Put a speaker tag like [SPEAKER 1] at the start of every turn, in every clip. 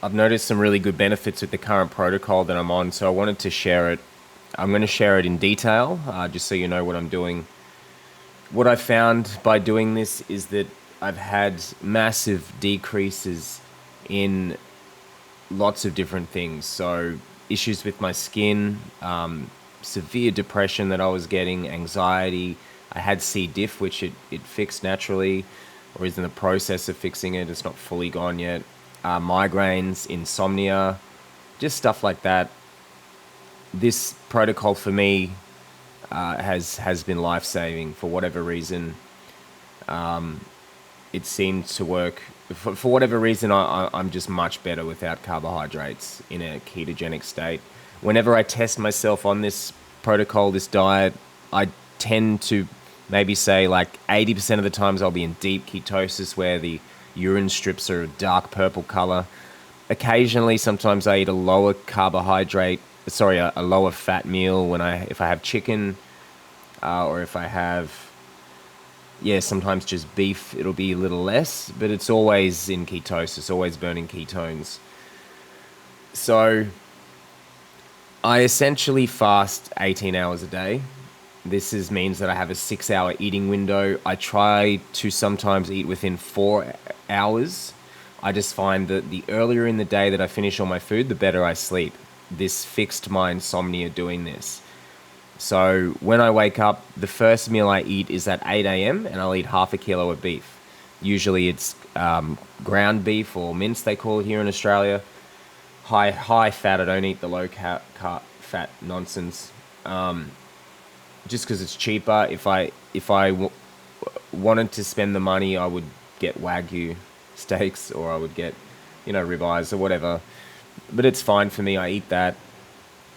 [SPEAKER 1] I've noticed some really good benefits with the current protocol that I'm on, so I wanted to share it. I'm going to share it in detail, just so you know what I'm doing. What I found by doing this is that I've had massive decreases in lots of different things. So, issues with my skin, severe depression that I was getting, anxiety. I had C. diff, which it fixed naturally, or is in the process of fixing it. It's not fully gone yet. Migraines, insomnia, just stuff like that. This protocol for me has been life saving for whatever reason. It seemed to work. For whatever reason, I'm just much better without carbohydrates in a ketogenic state. Whenever I test myself on this protocol, this diet, I tend to maybe say like 80% of the times I'll be in deep ketosis where the urine strips are a dark purple color. Occasionally, sometimes I eat a lower carbohydrate, sorry, a lower fat meal if I have chicken, or if I have, yeah, sometimes just beef, it'll be a little less, but it's always in ketosis, always burning ketones. So I essentially fast 18 hours a day. Means that I have a 6 hour eating window. I try to sometimes eat within 4 hours. I just find that the earlier in the day that I finish all my food, the better I sleep. This fixed my insomnia doing this. So when I wake up, the first meal I eat is at 8 a.m. and I'll eat half a kilo of beef. Usually it's ground beef or mince, they call it here in Australia. High fat. I don't eat the low fat nonsense. Just because it's cheaper. If I wanted to spend the money, I would get Wagyu steaks, or I would get, ribeyes or whatever. But it's fine for me. I eat that.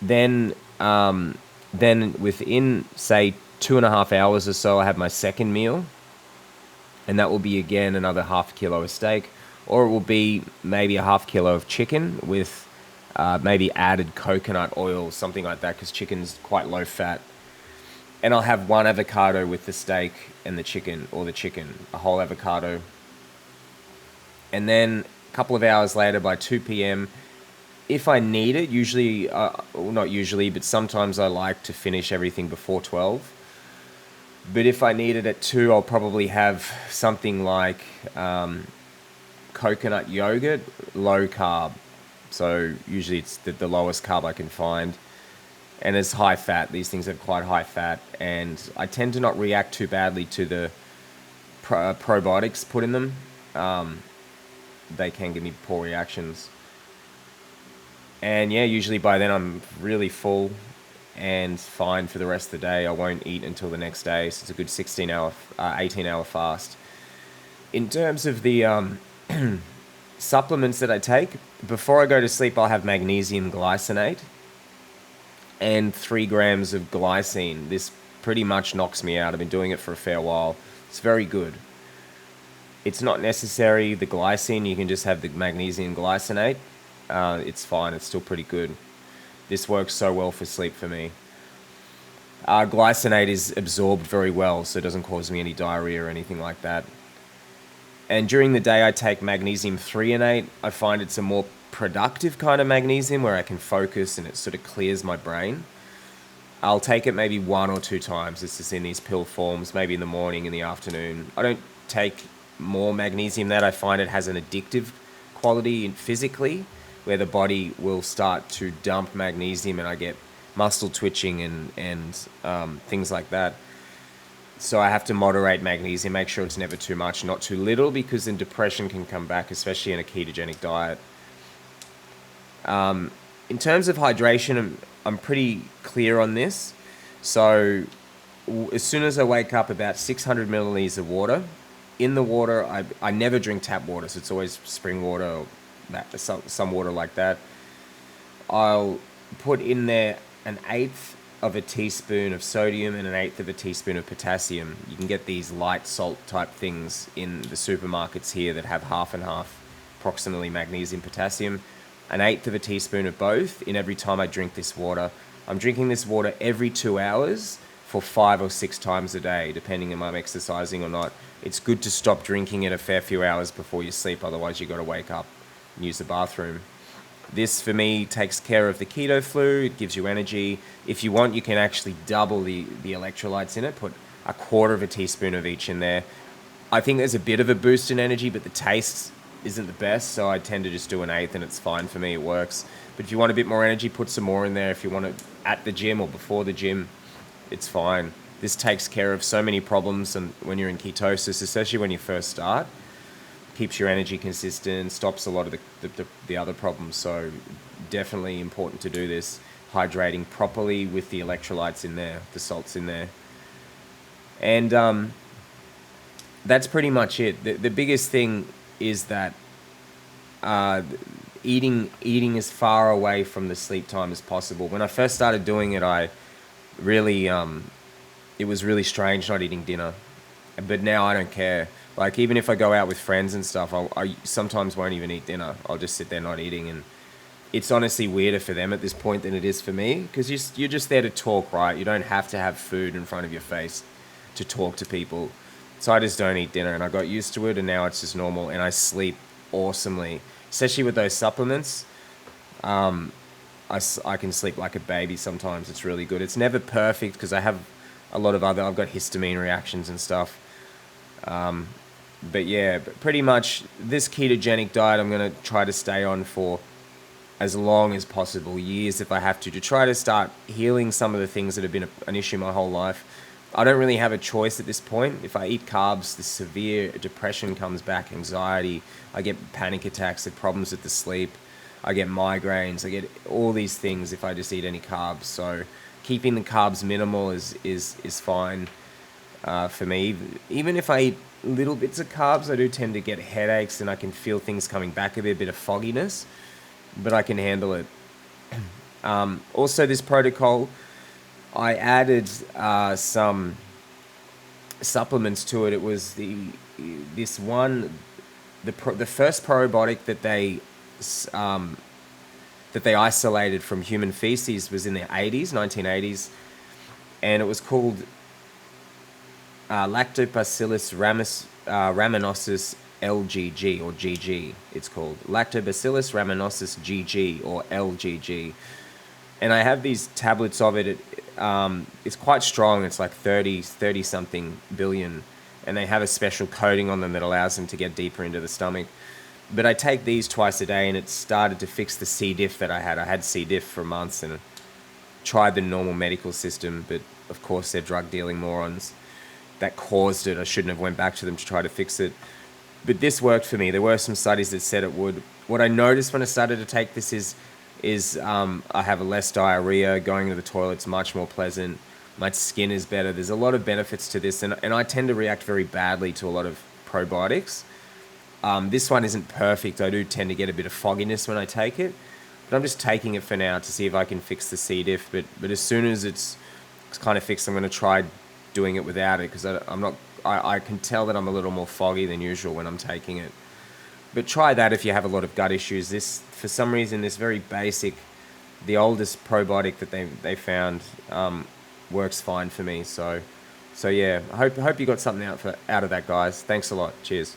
[SPEAKER 1] Then, then within say 2.5 hours or so, I have my second meal, and that will be again another half kilo of steak, or it will be maybe a half kilo of chicken with maybe added coconut oil, something like that, because chicken's quite low fat. And I'll have one avocado with the steak and the chicken, or the chicken, a whole avocado. And then a couple of hours later, by 2 p.m., if I need it, usually, well, not usually, but sometimes I like to finish everything before 12. But if I need it at 2, I'll probably have something like coconut yogurt, low carb. So usually it's the lowest carb I can find. And it's high fat. These things have quite high fat. And I tend to not react too badly to the probiotics put in them. They can give me poor reactions. And yeah, usually by then I'm really full and fine for the rest of the day. I won't eat until the next day. So it's a good 18-hour fast. In terms of the supplements that I take, before I go to sleep, I'll have magnesium glycinate and 3 grams of glycine. This pretty much knocks me out. I've been doing it for a fair while. It's very good. It's not necessary, the glycine. You can just have the magnesium glycinate. It's fine. It's still pretty good. This works so well for sleep for me. Glycinate is absorbed very well, so it doesn't cause me any diarrhea or anything like that. And during the day, I take magnesium threonate. I find it's a more productive kind of magnesium where I can focus and it sort of clears my brain. I'll take it maybe 1 or 2 times. It's just in these pill forms, maybe in the morning, in the afternoon. I don't take more magnesium than that. I find it has an addictive quality physically, where the body will start to dump magnesium and I get muscle twitching and things like that. So I have to moderate magnesium, make sure it's never too much, not too little, because then depression can come back, especially in a ketogenic diet. In terms of hydration, I'm pretty clear on this. So as soon as I wake up, about 600 milliliters of water. In the water, I never drink tap water, so it's always spring water or some water like that. I'll put in there 1/8 of a teaspoon of sodium and 1/8 of a teaspoon of potassium. You can get these light salt type things in the supermarkets here that have half and half, approximately magnesium, potassium. 1/8 of a teaspoon of both in every time I drink this water. I'm drinking this water every 2 hours for 5 or 6 times a day, depending on if I'm exercising or not. It's good to stop drinking it a fair few hours before you sleep, otherwise you've got to wake up and use the bathroom. This for me takes care of the keto flu. It gives you energy. If you want, you can actually double the electrolytes in it. Put a quarter of a teaspoon of each in there. I think there's a bit of a boost in energy, but the taste isn't the best, so I tend to just do an eighth, and it's fine for me. It works. But if you want a bit more energy, put some more in there. If you want it at the gym or before the gym, it's fine. This takes care of so many problems, and when you're in ketosis, especially when you first start, keeps your energy consistent, stops a lot of the other problems. So definitely important to do this. Hydrating properly with the electrolytes in there, the salts in there. And that's pretty much it. The biggest thing is that eating as far away from the sleep time as possible. When I first started doing it, I really it was really strange not eating dinner, but now I don't care. Like, even if I go out with friends and stuff, I sometimes won't even eat dinner. I'll just sit there not eating, and it's honestly weirder for them at this point than it is for me, because you're just there to talk, right? You don't have to have food in front of your face to talk to people. So I just don't eat dinner, and I got used to it, and now it's just normal, and I sleep awesomely, especially with those supplements. I can sleep like a baby sometimes. It's really good. It's never perfect because I have I've got histamine reactions and stuff. But yeah, pretty much this ketogenic diet I'm going to try to stay on for as long as possible, years if I have to try to start healing some of the things that have been an issue my whole life. I don't really have a choice at this point. If I eat carbs, the severe depression comes back, anxiety, I get panic attacks, the problems with the sleep, I get migraines, I get all these things if I just eat any carbs. So keeping the carbs minimal is fine for me. Even if I eat little bits of carbs, I do tend to get headaches, and I can feel things coming back a bit of fogginess, but I can handle it. Also, this protocol, I added some supplements to it. It was the first probiotic that they isolated from human feces was in the 1980s, and it was called Lactobacillus rhamnosus LGG, or GG. It's called Lactobacillus rhamnosus GG, or LGG. And I have these tablets of it. It's quite strong. It's like 30 something billion, and they have a special coating on them that allows them to get deeper into the stomach. But I take these twice a day, and it started to fix the C. diff that I had. I had C. diff for months and tried the normal medical system, but of course they're drug dealing morons that caused it. I shouldn't have went back to them to try to fix it. But this worked for me. There were some studies that said it would. What I noticed when I started to take this is I have less diarrhea. Going to the toilet's much more pleasant. My skin is better. There's a lot of benefits to this, and I tend to react very badly to a lot of probiotics. This one isn't perfect. I do tend to get a bit of fogginess when I take it, but I'm just taking it for now to see if I can fix the C. diff. But as soon as it's kind of fixed, I'm going to try doing it without it, because I can tell that I'm a little more foggy than usual when I'm taking it. But try that if you have a lot of gut issues. This, for some reason, this very basic, the oldest probiotic that they found works fine for me. So yeah, I hope you got something out of that, guys. Thanks a lot. Cheers.